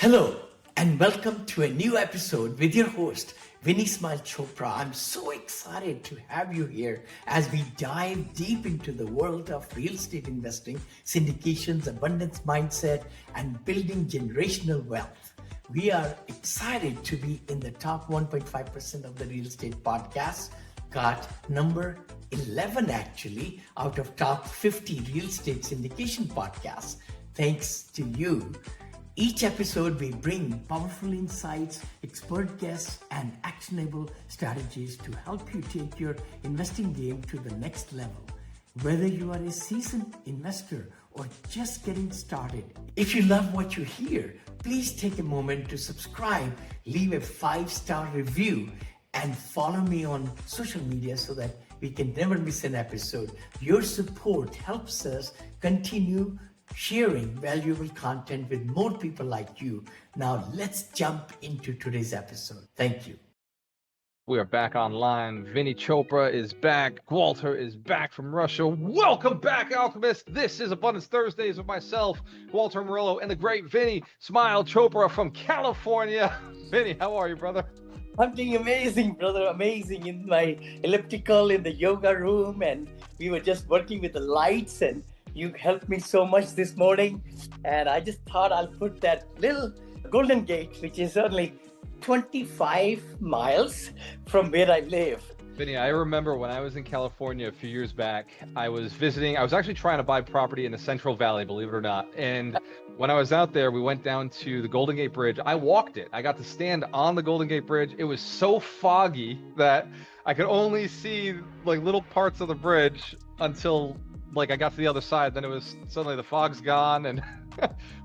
Hello, and welcome to a new episode with your host, Vinney Chopra. I'm so excited to have you here as we dive deep into the world of real estate investing, syndications, abundance mindset, and building generational wealth. We are excited to be in the top 1.5% of the real estate podcasts. Got number 11 actually out of top 50 real estate syndication podcasts. Thanks to you. Each episode, we bring powerful insights, expert guests, and actionable strategies to help you take your investing game to the next level. Whether you are a seasoned investor or just getting started, if you love what you hear, please take a moment to subscribe, leave a 5-star review, and follow me on social media so that we can never miss an episode. Your support helps us continue sharing valuable content with more people like you. Now let's jump into today's episode. Thank you. We are back online. Vinney Chopra is back. Gualter is back from Russia. Welcome back, Alchemist. This is Abundance Thursdays with myself, Gualter Amarello, and the great Vinney Chopra from California. Vinney, how are you, brother? I'm doing amazing, brother. Amazing in my elliptical in the yoga room, and we were just working with the lights, and you helped me so much this morning, and I just thought I'll put that little Golden Gate, which is only 25 miles from where I live. Vinney, I remember when I was in California a few years back, I was actually trying to buy property in the Central Valley, believe it or not. And when I was out there, we went down to the Golden Gate Bridge. I walked it. I got to stand on the Golden Gate Bridge. It was so foggy that I could only see like little parts of the bridge until I got to the other side. Then it was suddenly the fog's gone, and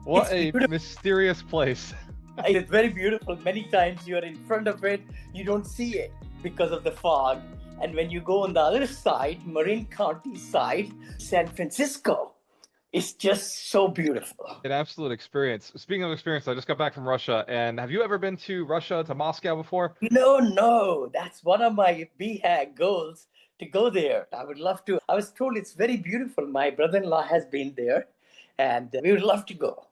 what a mysterious place. It's very beautiful. Many times you're in front of it, you don't see it because of the fog. And when you go on the other side, Marin County side, San Francisco, it's just so beautiful. An absolute experience. Speaking of experience, I just got back from Russia. And have you ever been to Russia, to Moscow before? No. That's one of my BHAG goals, to go there. I would love to. I was told it's very beautiful. My brother-in-law has been there, and we would love to go.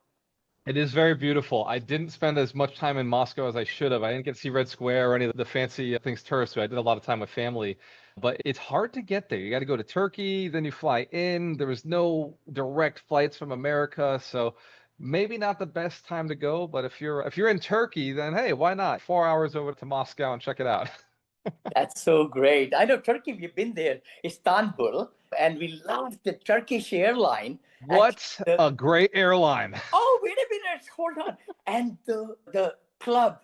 It is very beautiful. I didn't spend as much time in Moscow as I should have. I didn't get to see Red Square or any of the fancy things tourists do. I did a lot of time with family, but it's hard to get there. You got to go to Turkey, then you fly in. There was no direct flights from America, so maybe not the best time to go. But if you're in Turkey, then hey, why not? 4 hours over to Moscow and check it out. That's so great. I know Turkey, we've been there, Istanbul, and we love the Turkish airline. What a great airline. Oh, wait a minute, hold on. And the club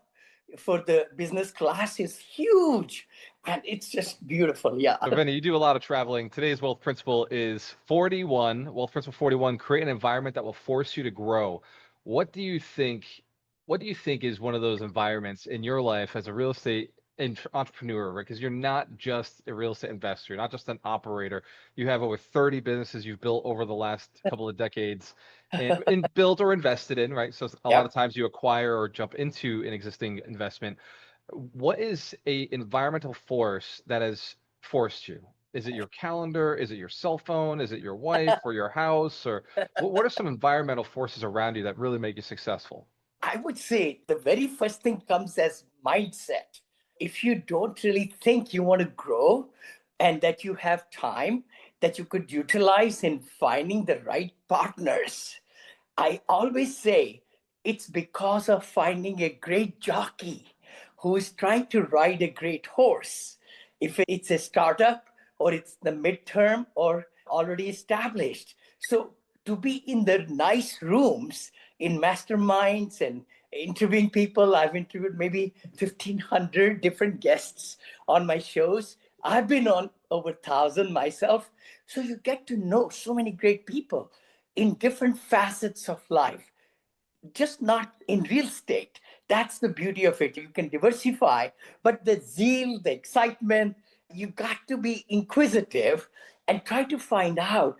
for the business class is huge, and it's just beautiful. Yeah. So Vinney, you do a lot of traveling. Today's wealth principle is 41. Wealth principle 41, create an environment that will force you to grow. What do you think is one of those environments in your life as a real estate entrepreneur, right? Because you're not just a real estate investor, you're not just an operator. You have over 30 businesses you've built over the last couple of decades and built or invested in, right? So a lot of times you acquire or jump into an existing investment. What is a environmental force that has forced you? Is it your calendar? Is it your cell phone? Is it your wife or your house? Or what are some environmental forces around you that really make you successful? I would say the very first thing comes as mindset. If you don't really think you want to grow and that you have time that you could utilize in finding the right partners, I always say it's because of finding a great jockey who is trying to ride a great horse. If it's a startup or it's the midterm or already established. So to be in the nice rooms in masterminds and interviewing people, I've interviewed maybe 1,500 different guests on my shows. I've been on over 1,000 myself. So you get to know so many great people in different facets of life, just not in real estate. That's the beauty of it. You can diversify, but the zeal, the excitement, you got to be inquisitive and try to find out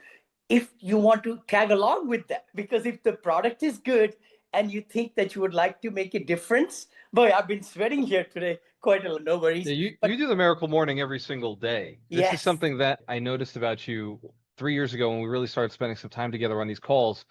if you want to tag along with them. Because if the product is good, and you think that you would like to make a difference, boy, I've been sweating here today. Quite a lot, no worries. Yeah, you do the miracle morning every single day. This is something that I noticed about you 3 years ago when we really started spending some time together on these calls,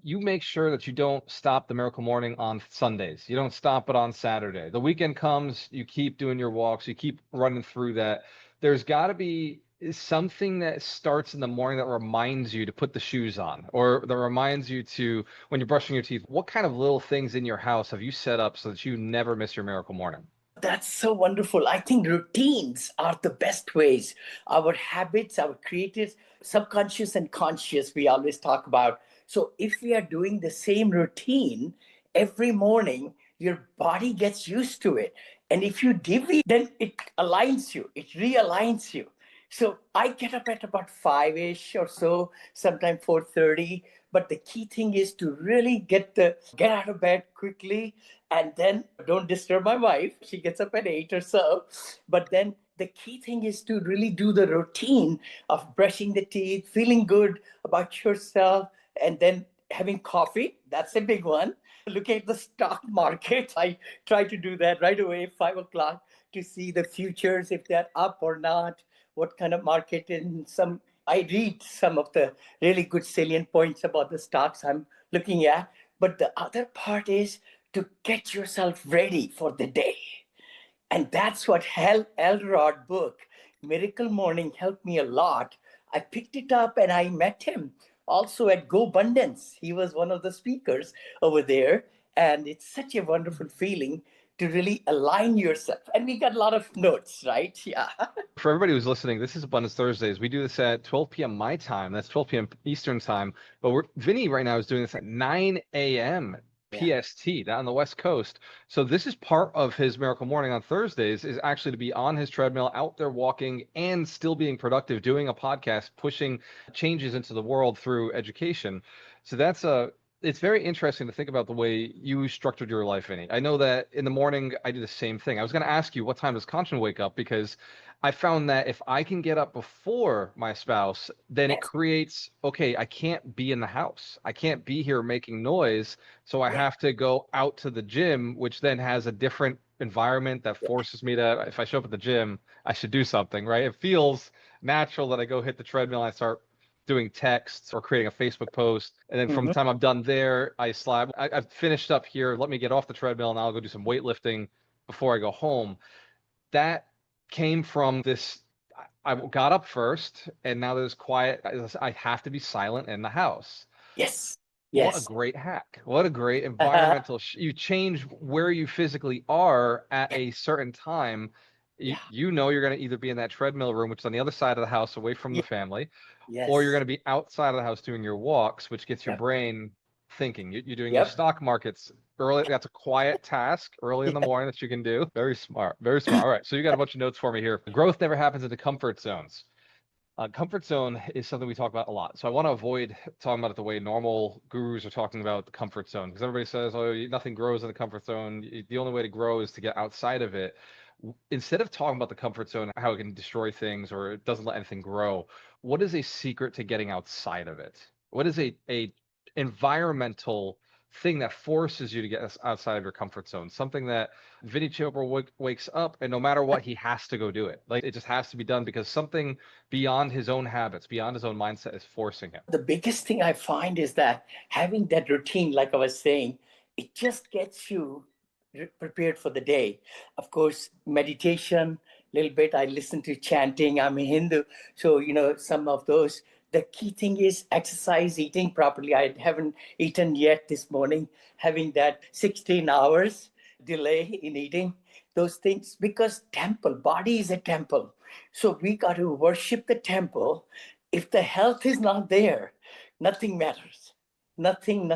you make sure that you don't stop the Miracle Morning on Sundays. You don't stop it on Saturday. The weekend comes, you keep doing your walks, you keep running through that. There's got to be something that starts in the morning that reminds you to put the shoes on, or that reminds you to, when you're brushing your teeth, what kind of little things in your house have you set up so that you never miss your Miracle Morning? That's so wonderful. I think routines are the best ways. Our habits, our creative, subconscious, and conscious, we always talk about. So, if we are doing the same routine every morning, your body gets used to it. And if you deviate, then it aligns you, it realigns you. So, I get up at about 5-ish or so, sometimes 4:30. But the key thing is to really get out of bed quickly, and then don't disturb my wife. She gets up at 8 or so. But then the key thing is to really do the routine of brushing the teeth, feeling good about yourself, and then having coffee. That's a big one. Look at the stock market. I try to do that right away, 5 o'clock, to see the futures, if they're up or not, what kind of market. And some I read some of the really good salient points about the stocks I'm looking at. But the other part is to get yourself ready for the day. And that's what Hal Elrod book, Miracle Morning, helped me a lot. I picked it up and I met him also at Go Abundance. He was one of the speakers over there. And it's such a wonderful feeling to really align yourself. And we got a lot of notes, right? Yeah. For everybody who's listening, this is Abundance Thursdays. We do this at 12 p.m. my time. That's 12 p.m. Eastern time. But Vinny right now is doing this at 9 a.m. Yeah. PST down on the West Coast. So this is part of his Miracle Morning on Thursdays, is actually to be on his treadmill, out there walking, and still being productive, doing a podcast, pushing changes into the world through education. So it's very interesting to think about the way you structured your life, Vinny. I know that in the morning I do the same thing. I was going to ask you, what time does Kanchan wake up? Because I found that if I can get up before my spouse, then it Yes. creates, okay, I can't be in the house. I can't be here making noise. So I Yeah. have to go out to the gym, which then has a different environment that Yeah. forces me to, if I show up at the gym, I should do something, right? It feels natural that I go hit the treadmill and I start doing texts or creating a Facebook post. And then from Mhm. the time I'm done there, I've finished up here. Let me get off the treadmill and I'll go do some weightlifting before I go home. That came from this. I got up first, and now there's quiet. I have to be silent in the house. Yes. What a Yes. great hack. What a great environmental. You change where you physically are at a certain time. You, Yeah. you know you're going to either be in that treadmill room, which is on the other side of the house away from the Yeah. family, or you're Yes. going to be outside of the house doing your walks, which gets your Yep. brain thinking. You're doing your Yep. stock markets early. That's a quiet task early in the Yeah. morning that you can do. Very smart. Very smart. All right. So you got a bunch of notes for me here. Growth never happens in the comfort zones. Comfort zone is something we talk about a lot. So I want to avoid talking about it the way normal gurus are talking about the comfort zone, because everybody says, oh, nothing grows in the comfort zone. The only way to grow is to get outside of it. Instead of talking about the comfort zone, how it can destroy things or it doesn't let anything grow, what is a secret to getting outside of it? What is a environmental thing that forces you to get outside of your comfort zone? Something that Vinney Chopra wakes up and no matter what, he has to go do it. Like it just has to be done because something beyond his own habits, beyond his own mindset is forcing him. The biggest thing I find is that having that routine, like I was saying, it just gets you prepared for the day. Of course, meditation, a little bit. I listen to chanting. I'm a Hindu, so some of those. The key thing is exercise, eating properly. I haven't eaten yet this morning, having that 16 hours delay in eating those things, because temple body is a temple. So we got to worship the temple. If the health is not there, nothing matters. Nothing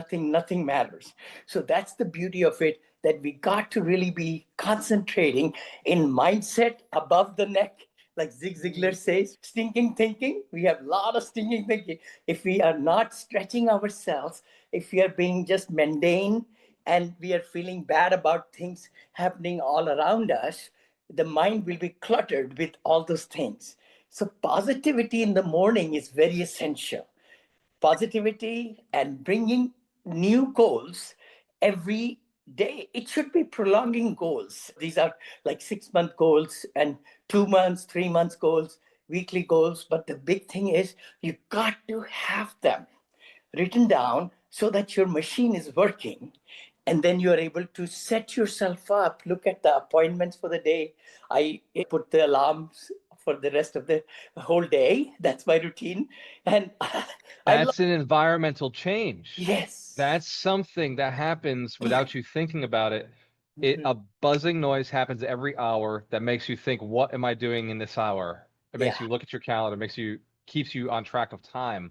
matters. So that's the beauty of it, that we got to really be concentrating in mindset above the neck. Like Zig Ziglar says, stinking thinking. We have a lot of stinking thinking. If we are not stretching ourselves, if we are being just mundane and we are feeling bad about things happening all around us, the mind will be cluttered with all those things. So, positivity in the morning is very essential. Positivity and bringing new goals every day. It should be prolonging goals. These are like 6-month goals and 2 months, 3 months goals. weekly goals. But the big thing is you got to have them written down so that your machine is working. And then you are able to set yourself up, look at the appointments for the day. I put the alarms for the rest of the whole day. That's my routine. And I love, That's an environmental change. yes. That's something that happens without you thinking about it. Mhm. A buzzing noise happens every hour that makes you think, what am I doing in this hour? It makes Yeah. you look at your calendar, keeps you on track of time.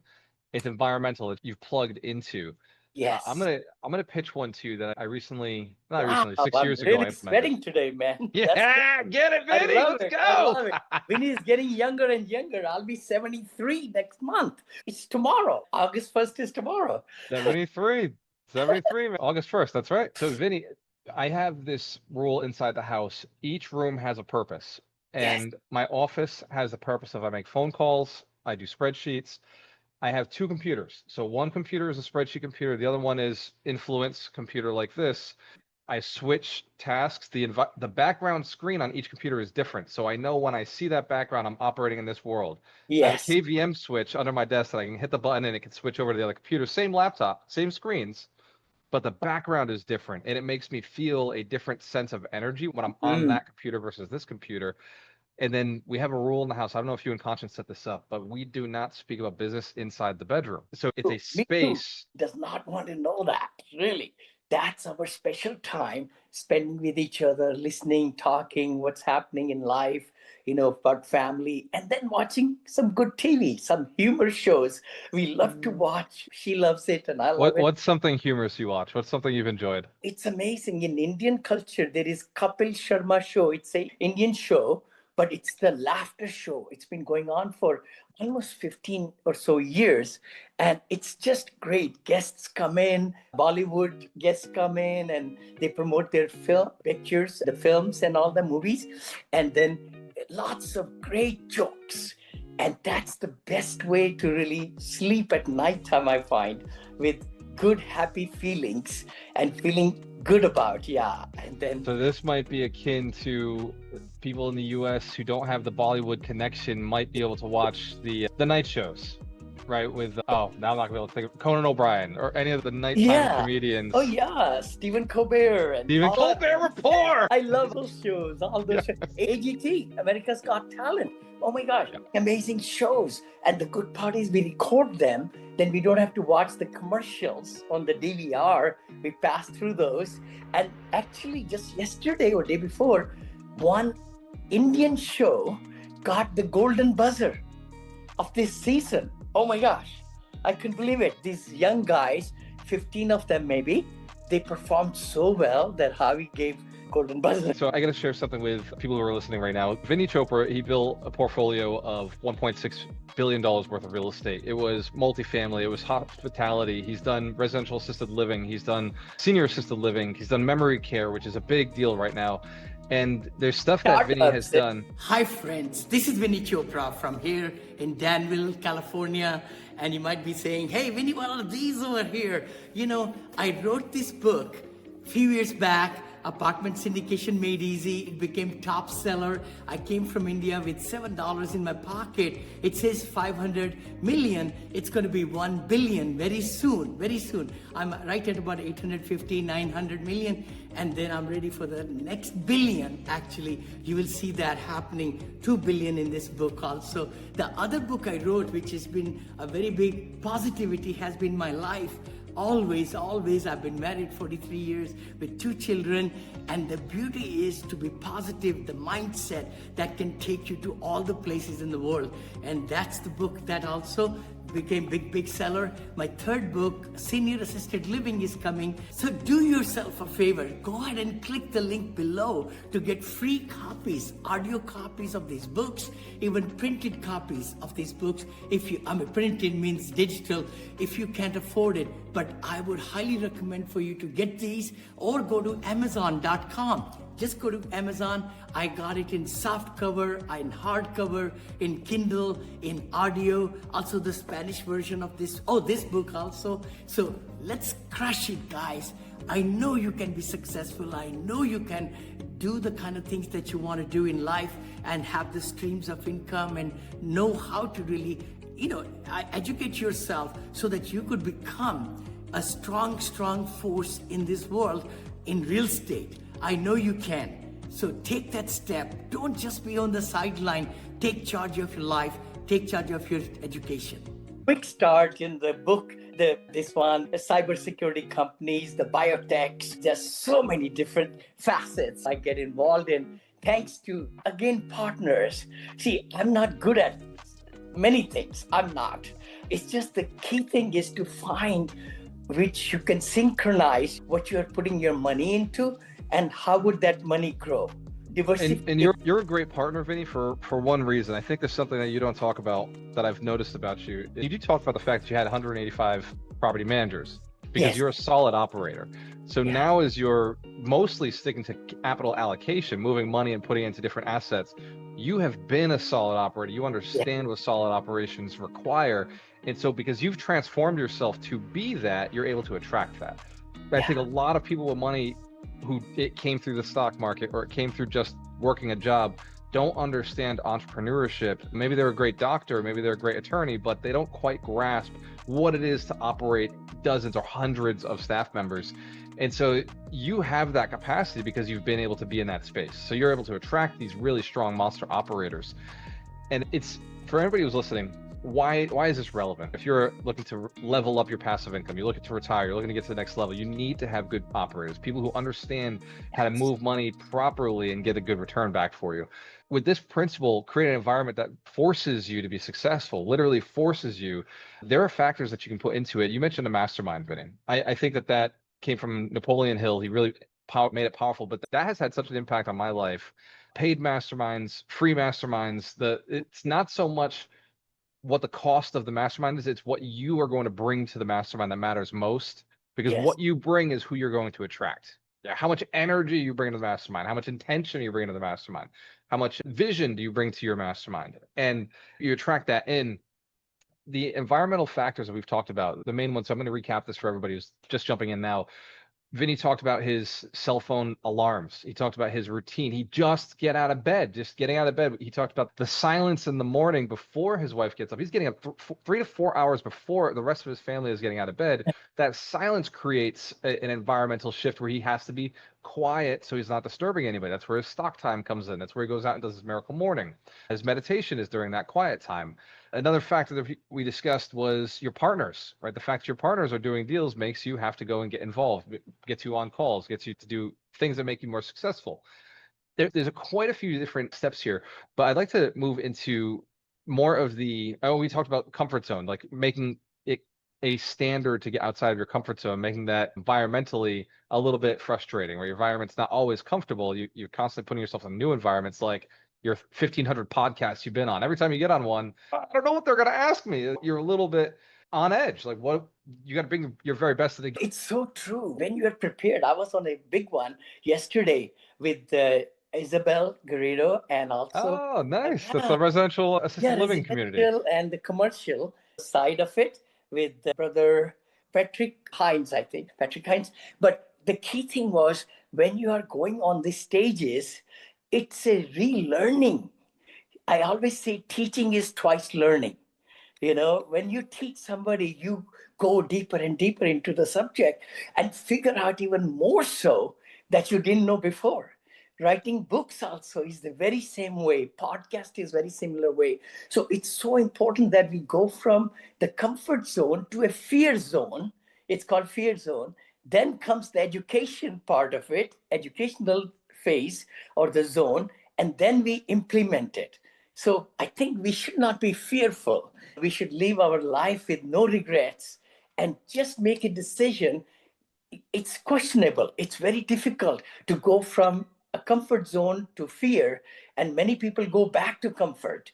It's environmental. You've plugged into. Yes. I'm gonna pitch one too that I recently, not Wow. recently, 6 years I'm ago I really implemented. sweating today, man. That's good. Yeah, get it, I Vinny. love Let's it. I go. love it. Vinny is getting younger and younger. I'll be 73 next month. It's tomorrow. August 1st is tomorrow. 73, 73, man. August 1st. That's right. So, Vinny, I have this rule inside the house. Each room has a purpose. Yes. And my office has the purpose of I make phone calls, I do spreadsheets. I have two computers. So one computer is a spreadsheet computer. The other one is influence computer like this. I switch tasks. The background screen on each computer is different. So I know when I see that background, I'm operating in this world. I have a Yes. KVM switch under my desk that I can hit the button and it can switch over to the other computer. Same laptop, same screens, but the background is different. And it makes me feel a different sense of energy when I'm on Mm. that computer versus this computer. And then we have a rule in the house. I don't know if you and Conscience set this up, but we do not speak about business inside the bedroom. So it's a Me too. space. Does not want to know that, really. That's our special time spending with each other, listening, talking, what's happening in life, about family, and then watching some good TV, some humor shows. We love to watch. She loves it, and I love it. What's something humorous you watch? What's something you've enjoyed? It's amazing. In Indian culture, there is Kapil Sharma show. It's a Indian show, but it's the laughter show. It's been going on for almost 15 or so years. And it's just great. Guests come in, Bollywood guests come in, and they promote their film pictures, the films and all the movies. And then lots of great jokes. And that's the best way to really sleep at nighttime, I find, with good, happy feelings and feeling good about, yeah. And then, So this might be akin to people in the US who don't have the Bollywood connection might be able to watch the night shows, right? With now I'm not gonna be able to think of Conan O'Brien or any of the nighttime yeah. comedians. Oh, yeah. Stephen Colbert. And Stephen all Colbert Report. I love those shows, all those Yes. shows. AGT, America's Got Talent. Oh my gosh, Yeah. amazing shows. And the good part is we record them, then we don't have to watch the commercials on the DVR. We pass through those. And actually, just yesterday or day before, one Indian show got the golden buzzer of this season. Oh my gosh, I couldn't believe it. These young guys, 15 of them maybe, they performed so well that Harvey gave golden buzzer. So I got to share something with people who are listening right now. Vinney Chopra, he built a portfolio of $1.6 billion worth of real estate. It was multifamily, it was hospitality. He's done residential assisted living. He's done senior assisted living. He's done memory care, which is a big deal right now. And there's stuff that Vinny has done. Hi friends, this is Vinney Chopra from here in Danville, California. And you might be saying, hey Vinny, what are these over here? I wrote this book a few years back. Apartment syndication made easy. It became top seller. I came from India with $7 in my pocket. It says 500 million. It's going to be 1 billion very soon, very soon. I'm right at about 850, 900 million. And then I'm ready for the next billion. Actually, you will see that happening. 2 billion in this book also. The other book I wrote, which has been a very big positivity, has been my life. Always, I've been married 43 years with 2 children. And the beauty is to be positive, the mindset that can take you to all the places in the world. And that's the book that also became big seller. My third book, Senior Assisted Living, is coming. So do yourself a favor. Go ahead and click the link below to get free copies, audio copies of these books, even printed copies of these books. Printed means digital if you can't afford it. But I would highly recommend for you to get these or go to Amazon.com. Just go to Amazon. I got it in soft cover, in hardcover, in Kindle, in audio, also the Spanish version of this book also. So let's crush it, guys. I know you can be successful. I know you can do the kind of things that you want to do in life and have the streams of income and know how to really, educate yourself so that you could become a strong force in this world in real estate. I know you can. So take that step. Don't just be on the sideline. Take charge of your life. Take charge of your education. Quick start in the book, the cybersecurity companies, the biotechs, just so many different facets I get involved in thanks to, again, partners. See, I'm not good at many things. I'm not. It's just the key thing is to find which you can synchronize what you're putting your money into and how would that money grow. And you're a great partner, Vinney, for one reason. I think there's something that you don't talk about that I've noticed about you. You do talk about the fact that you had 185 property managers because Yes. you're a solid operator. So now as you're mostly sticking to capital allocation, moving money and putting it into different assets, you have been a solid operator. You understand what solid operations require. And so because you've transformed yourself to be that, you're able to attract that. I think a lot of people with money who it came through the stock market or it came through just working a job don't understand entrepreneurship. Maybe they're a great doctor, maybe they're a great attorney, but they don't quite grasp what it is to operate dozens or hundreds of staff members. And so you have that capacity because you've been able to be in that space. So you're able to attract these really strong monster operators. And it's for everybody who's listening, why is this relevant? If you're looking to level up your passive income, you're looking to retire, you're looking to get to the next level, you need to have good operators, people who understand how to move money properly and get a good return back for you. With this principle, create an environment that forces you to be successful, literally forces you. There are factors that you can put into it. You mentioned a mastermind, Vinny. I think that came from Napoleon Hill. He really made it powerful, but that has had such an impact on my life. Paid masterminds, free masterminds, it's not so much what the cost of the mastermind is, it's what you are going to bring to the mastermind that matters most, because what you bring is who you're going to attract. How much energy you bring to the mastermind, how much intention you bring to the mastermind, how much vision do you bring to your mastermind, and you attract that in. The environmental factors that we've talked about, the main ones, so I'm going to recap this for everybody who's just jumping in now. Vinney talked about his cell phone alarms. He talked about his routine. He just getting out of bed. He talked about the silence in the morning before his wife gets up. He's getting up 3 to 4 hours before the rest of his family is getting out of bed. That silence creates an environmental shift where he has to be quiet so he's not disturbing anybody. That's where his stock time comes in. That's where he goes out and does his miracle morning. His meditation is during that quiet time. Another factor that we discussed was your partners, right? The fact your partners are doing deals makes you have to go and get involved, gets you on calls, gets you to do things that make you more successful. There's quite a few different steps here, but I'd like to move into more of we talked about comfort zone, like making it a standard to get outside of your comfort zone, making that environmentally a little bit frustrating, where your environment's not always comfortable. You're constantly putting yourself in new environments, like your 1,500 podcasts you've been on. Every time you get on one, I don't know what they're going to ask me. You're a little bit on edge. Like, what you got to bring your very best to the. It's so true. When you are prepared, I was on a big one yesterday with Isabel Guerrero and also. Oh, nice. That's the residential assisted living community. And the commercial side of it with brother Patrick Hines, I think, Patrick Hines. But the key thing was when you are going on the stages, it's a relearning. I always say teaching is twice learning. When you teach somebody, you go deeper and deeper into the subject and figure out even more so that you didn't know before. Writing books also is the very same way. Podcast is very similar way. So it's so important that we go from the comfort zone to a fear zone. It's called fear zone. Then comes the education part of it, educational phase or the zone, and then we implement it. So I think we should not be fearful. We should live our life with no regrets and just make a decision. It's questionable. It's very difficult to go from a comfort zone to fear, and many people go back to comfort.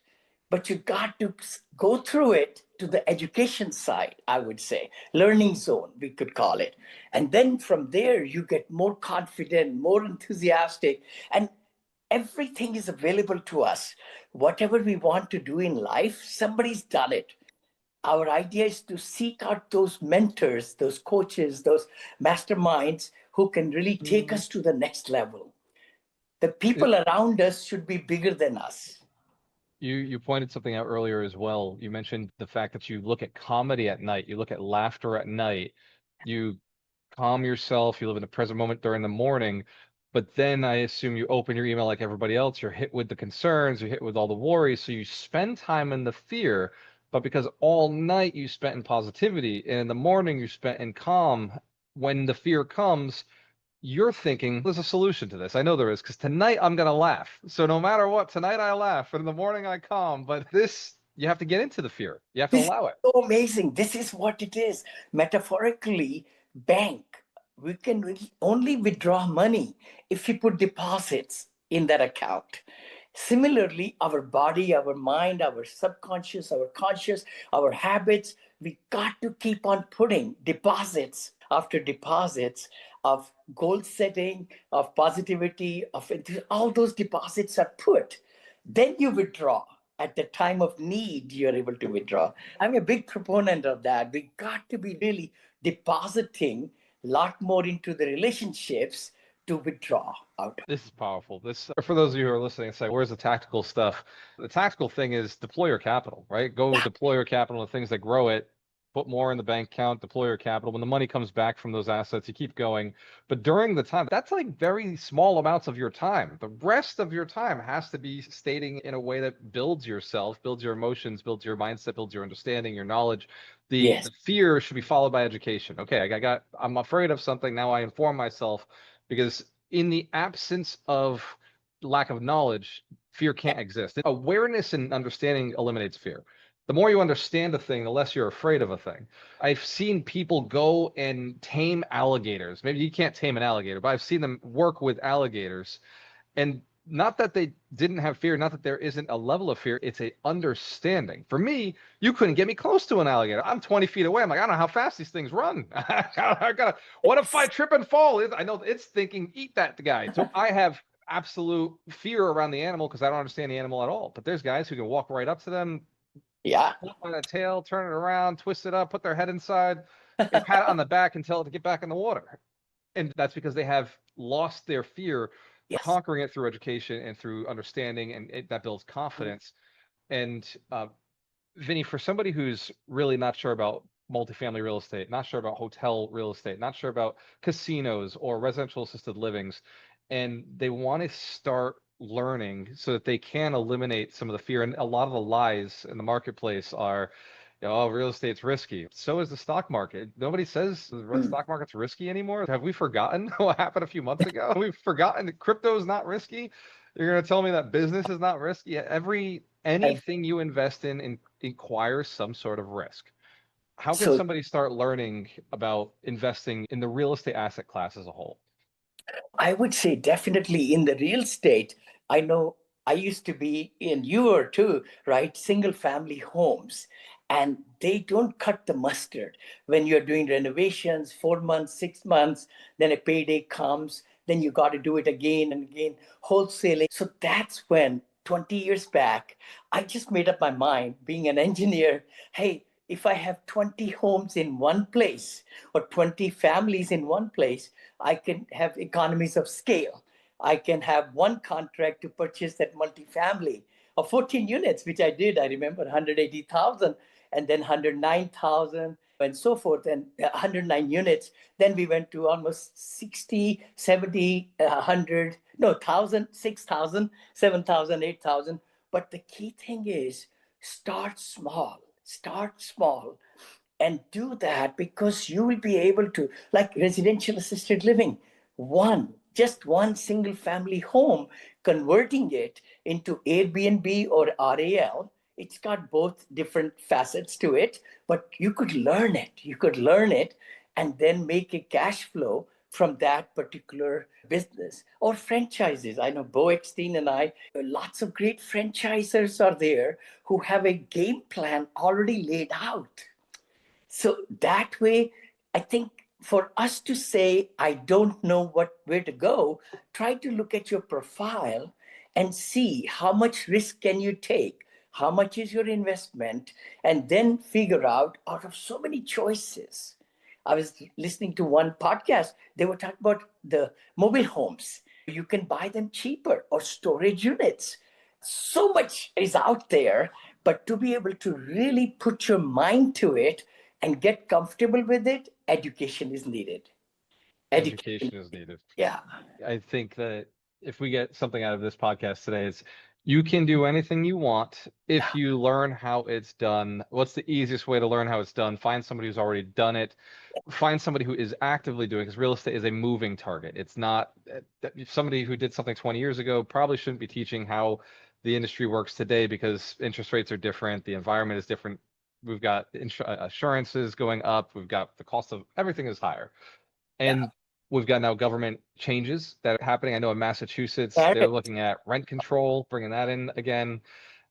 But you got to go through it to the education side, I would say, learning zone, we could call it. And then from there, you get more confident, more enthusiastic, and everything is available to us. Whatever we want to do in life, somebody's done it. Our idea is to seek out those mentors, those coaches, those masterminds who can really take Mhm. us to the next level. The It- people around us should be bigger than us. You pointed something out earlier as well. You mentioned the fact that you look at comedy at night, you look at laughter at night, you calm yourself, you live in the present moment during the morning, but then I assume you open your email like everybody else, you're hit with the concerns, you're hit with all the worries, so you spend time in the fear, but because all night you spent in positivity and in the morning you spent in calm, when the fear comes, you're thinking there's a solution to this. I know there is, because tonight I'm gonna laugh. So no matter what, tonight I laugh, and in the morning I calm. But this, you have to get into the fear. You have to This is allow it. so amazing. This is what it is. Metaphorically, bank, we can only withdraw money if we put deposits in that account. Similarly, our body, our mind, our subconscious, our conscious, our habits, we got to keep on putting deposits after deposits of goal setting, of positivity, of all those deposits are put. Then you withdraw. At the time of need, you're able to withdraw. I'm a big proponent of that. We got to be really depositing a lot more into the relationships to withdraw out. This is powerful. This, for those of you who are listening and say, where's the tactical stuff? The tactical thing is deploy your capital, right? Go Yeah. deploy your capital to things that grow it, put more in the bank account, deploy your capital. When the money comes back from those assets, you keep going. But during the time, that's like very small amounts of your time. The rest of your time has to be stating in a way that builds yourself, builds your emotions, builds your mindset, builds your understanding, your knowledge. Yes. The fear should be followed by education. Okay, I'm afraid of something. Now I inform myself, because in the absence of lack of knowledge, fear can't exist. Awareness and understanding eliminates fear. The more you understand a thing, the less you're afraid of a thing. I've seen people go and tame alligators. Maybe you can't tame an alligator, but I've seen them work with alligators. And not that they didn't have fear, not that there isn't a level of fear, it's a understanding. For me, you couldn't get me close to an alligator. I'm 20 feet away. I'm like, I don't know how fast these things run. What if I trip and fall? I know it's thinking, eat that guy. So I have absolute fear around the animal because I don't understand the animal at all. But there's guys who can walk right up to them, Yeah. pull on the tail, turn it around, twist it up, put their head inside, and pat it on the back and tell it to get back in the water. And that's because they have lost their fear, Yes. conquering it through education and through understanding, and that builds confidence. And Vinny, for somebody who's really not sure about multifamily real estate, not sure about hotel real estate, not sure about casinos or residential assisted livings, and they want to start learning so that they can eliminate some of the fear. And a lot of the lies in the marketplace are, oh, real estate's risky. So is the stock market. Nobody says the Mm. stock market's risky anymore. Have we forgotten what happened a few months ago? We've forgotten that crypto is not risky. You're going to tell me that business is not risky? And Anything you invest in requires some sort of risk. How can so somebody start learning about investing in the real estate asset class as a whole? I would say definitely in the real estate. I know I used to be in you or too, right? Single family homes. And they don't cut the mustard when you're doing renovations, 4 months, 6 months, then a payday comes, then you got to do it again and again, wholesaling. So that's when 20 years back, I just made up my mind, being an engineer, hey, if I have 20 homes in one place or 20 families in one place, I can have economies of scale. I can have one contract to purchase that multifamily of 14 units, which I did. I remember 180,000 and then 109,000 and so forth, and 109 units. Then we went to almost 60, 70, 100, no, 1,000, 6,000, 7,000, 8,000. But the key thing is start small and do that, because you will be able to, like residential assisted living, just one single family home, converting it into Airbnb or RAL. It's got both different facets to it, but you could learn it and then make a cash flow from that particular business. Or franchises. I know Bo Eckstein and I, lots of great franchisers are there who have a game plan already laid out. So that way, I think for us to say, I don't know where to go, try to look at your profile and see how much risk can you take, how much is your investment, and then figure out of so many choices, I was listening to one podcast. They were talking about the mobile homes. You can buy them cheaper or storage units. So much is out there, but to be able to really put your mind to it and get comfortable with it, education is needed. Education. Education is needed. Yeah. I think that if we get something out of this podcast today, it's you can do anything you want if you learn how it's done. What's the easiest way to learn how it's done? Find somebody who's already done it. Find somebody who is actively doing it, because real estate is a moving target. It's not somebody who did something 20 years ago probably shouldn't be teaching how the industry works today, because interest rates are different, the environment is different. We've got assurances going up, we've got the cost of everything is higher. Yeah. And we've got now government changes that are happening. I know in Massachusetts, they're Correct. looking at rent control, bringing that in again.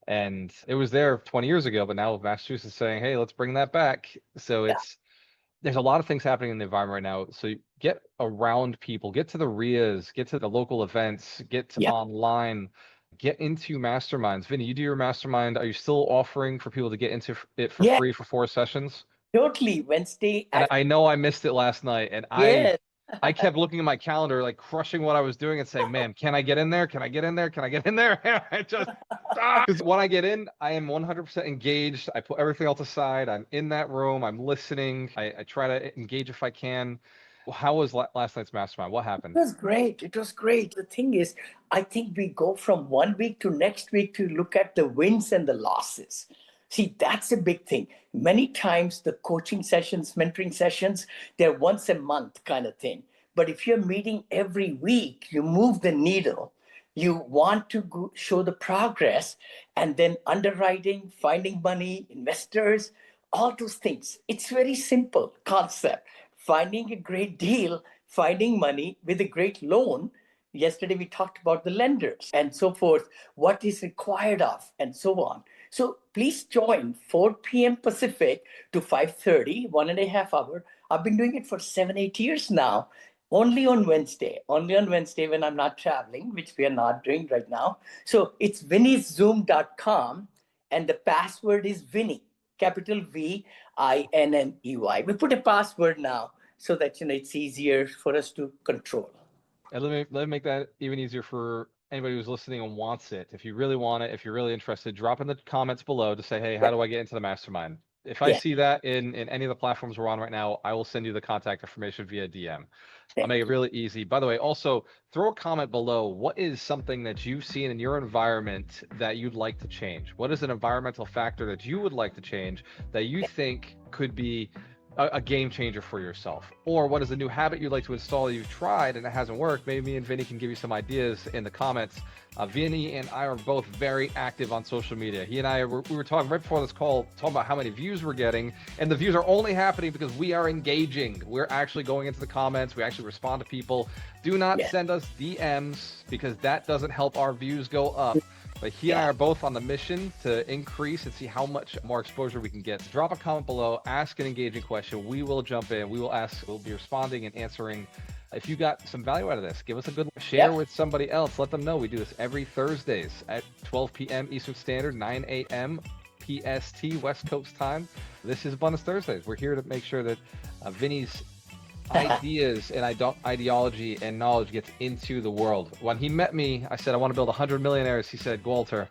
And it was there 20 years ago, but now Massachusetts is saying, hey, let's bring that back. So Yeah. there's a lot of things happening in the environment right now. So get around people, get to the RIAs, get to the local events, get Yeah. online, get into masterminds. Vinney, you do your mastermind. Are you still offering for people to get into it for Yeah. free for 4 sessions? Totally. Wednesday. And I know I missed it last night, and Yes. I kept looking at my calendar, like crushing what I was doing and saying, man, can I get in there? Can I get in there? Can I get in there? I just, because when I get in, I am 100% engaged. I put everything else aside. I'm in that room. I'm listening. I try to engage if I can. How was last night's mastermind? What It happened? was great. It was great. The thing is, I think we go from one week to next week to look at the wins and the losses. See, that's a big thing. Many times the coaching sessions, mentoring sessions, they're once a month kind of thing. But if you're meeting every week, you move the needle. You want to show the progress, and then underwriting, finding money, investors, all those things. It's very simple concept. Finding a great deal, finding money with a great loan. Yesterday we talked about the lenders and so forth, what is required of, and so on. So please join 4 p.m. Pacific to 5:30, 1.5 hours. I've been doing it for 7, 8 years now. Only on Wednesday when I'm not traveling, which we are not doing right now. So it's vinnyzoom.com, and the password is Vinney, capital VINNEY. We put a password now so that it's easier for us to control. And let me make that even easier for anybody who's listening and wants it. If you really want it, if you're really interested, drop in the comments below to say, hey, how Yeah, do I get into the mastermind? If I yeah. see that in any of the platforms we're on right now, I will send you the contact information via DM. I'll Thank make it you. really easy. By the way, also throw a comment below. What is something that you've seen in your environment that you'd like to change? What is an environmental factor that you would like to change that you think could be a game changer for yourself? Or what is a new habit you'd like to install that you've tried and it hasn't worked? Maybe me and Vinny can give you some ideas in the comments. Vinny and I are both very active on social media. He and I, we were talking right before this call, talking about how many views we're getting. And the views are only happening because we are engaging. We're actually going into the comments. We actually respond to people. Do not Yeah, send us DMs because that doesn't help our views go up. But he and I yeah. are both on the mission to increase and see how much more exposure we can get. Drop a comment below, ask an engaging question. We will jump in. We will ask, we'll be responding and answering. If you got some value out of this, give us a good share Yep. with somebody else. Let them know. We do this every Thursdays at 12 p.m. Eastern Standard, 9 a.m. PST, West Coast time. This is Abundance Thursdays. We're here to make sure that Vinny's ideas and ideology and knowledge gets into the world. When he met me, I said, I want to build 100 millionaires. He said, Gualter,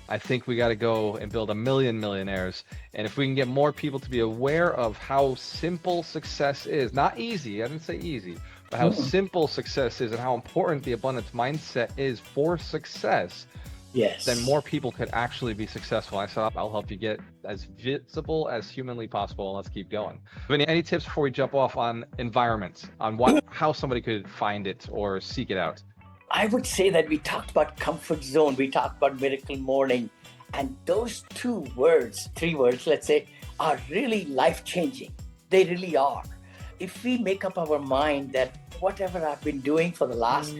I think we got to go and build 1,000,000 millionaires. And if we can get more people to be aware of how simple success is, not easy, I didn't say easy, but how Mm. simple success is and how important the abundance mindset is for success, Yes. then more people could actually be successful. I said, I'll help you get as visible as humanly possible. And let's keep going. Any tips before we jump off on environments, on how somebody could find it or seek it out? I would say that we talked about comfort zone, we talked about miracle morning, and those 3 words, let's say, are really life changing. They really are. If we make up our mind that whatever I've been doing for the last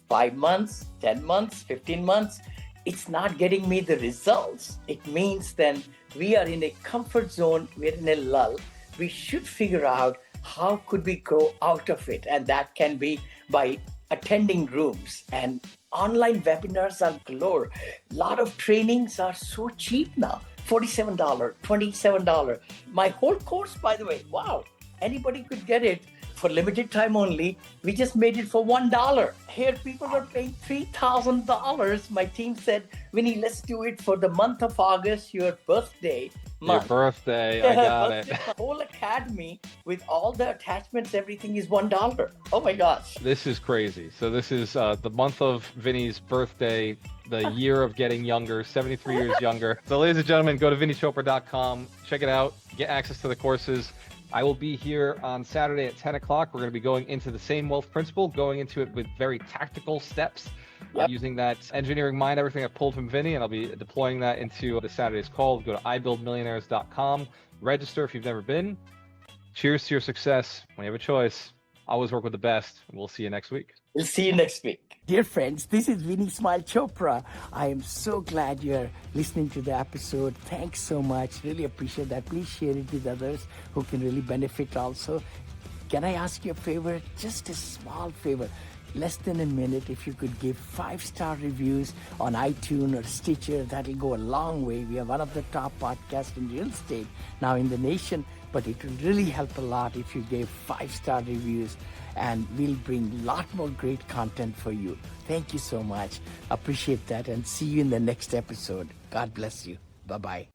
5 months, 10 months, 15 months, it's not getting me the results, it means then we are in a comfort zone, we're in a lull. We should figure out how could we grow out of it, and that can be by attending rooms, and online webinars are galore. A lot of trainings are so cheap now, $47, $27. My whole course, by the way, wow, Anybody could get it for limited time only. We just made it for $1. Here, people are paying $3,000. My team said, Vinny, let's do it for the month of August, your birthday month. Your birthday, I got it. The whole academy with all the attachments, everything is $1. Oh my gosh. This is crazy. So this is the month of Vinny's birthday, the year of getting younger, 73 years younger. So ladies and gentlemen, go to VinneyChopra.com, check it out, get access to the courses. I will be here on Saturday at 10 o'clock. We're going to be going into the same wealth principle, going into it with very tactical steps, using that engineering mind, everything I pulled from Vinny, and I'll be deploying that into the Saturday's call. Go to ibuildmillionaires.com, register if you've never been. Cheers to your success. When you have a choice, always work with the best. And we'll see you next week. We'll see you next week. Dear friends, this is Vinney Chopra. I am so glad you're listening to the episode. Thanks so much. Really appreciate that. Please share it with others who can really benefit also. Can I ask you a favor? Just a small favor. Less than a minute, if you could give 5-star reviews on iTunes or Stitcher, that'll go a long way. We are one of the top podcasts in real estate now in the nation, but it will really help a lot if you gave 5-star reviews, and we'll bring a lot more great content for you. Thank you so much. Appreciate that, and see you in the next episode. God bless you. Bye-bye.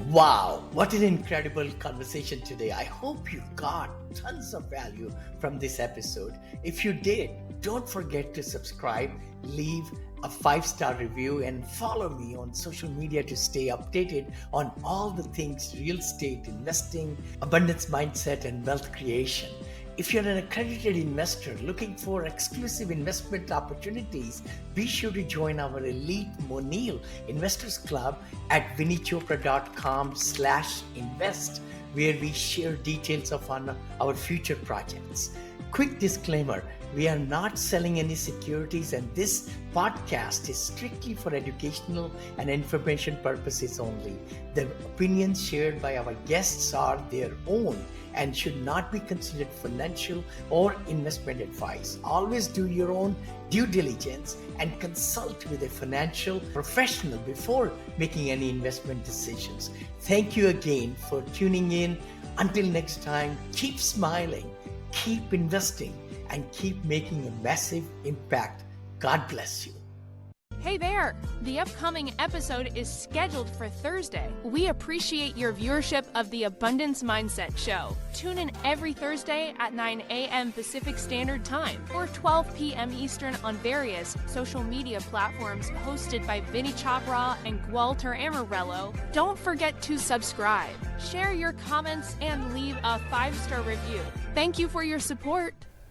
Wow, what an incredible conversation today. I hope you got tons of value from this episode. If you did, don't forget to subscribe, leave a 5-star review, and follow me on social media to stay updated on all the things real estate, investing, abundance mindset, and wealth creation. If you're an accredited investor looking for exclusive investment opportunities, be sure to join our elite Monil Investors Club at VinneyChopra.com/invest, where we share details of our future projects. Quick disclaimer, we are not selling any securities, and this podcast is strictly for educational and information purposes only. The opinions shared by our guests are their own and should not be considered financial or investment advice. Always do your own due diligence and consult with a financial professional before making any investment decisions. Thank you again for tuning in. Until next time, keep smiling, keep investing, and keep making a massive impact. God bless you. Hey there! The upcoming episode is scheduled for Thursday. We appreciate your viewership of the Abundance Mindset Show. Tune in every Thursday at 9 a.m. Pacific Standard Time or 12 p.m. Eastern on various social media platforms hosted by Vinney Chopra and Gualter Amarello. Don't forget to subscribe, share your comments, and leave a 5-star review. Thank you for your support.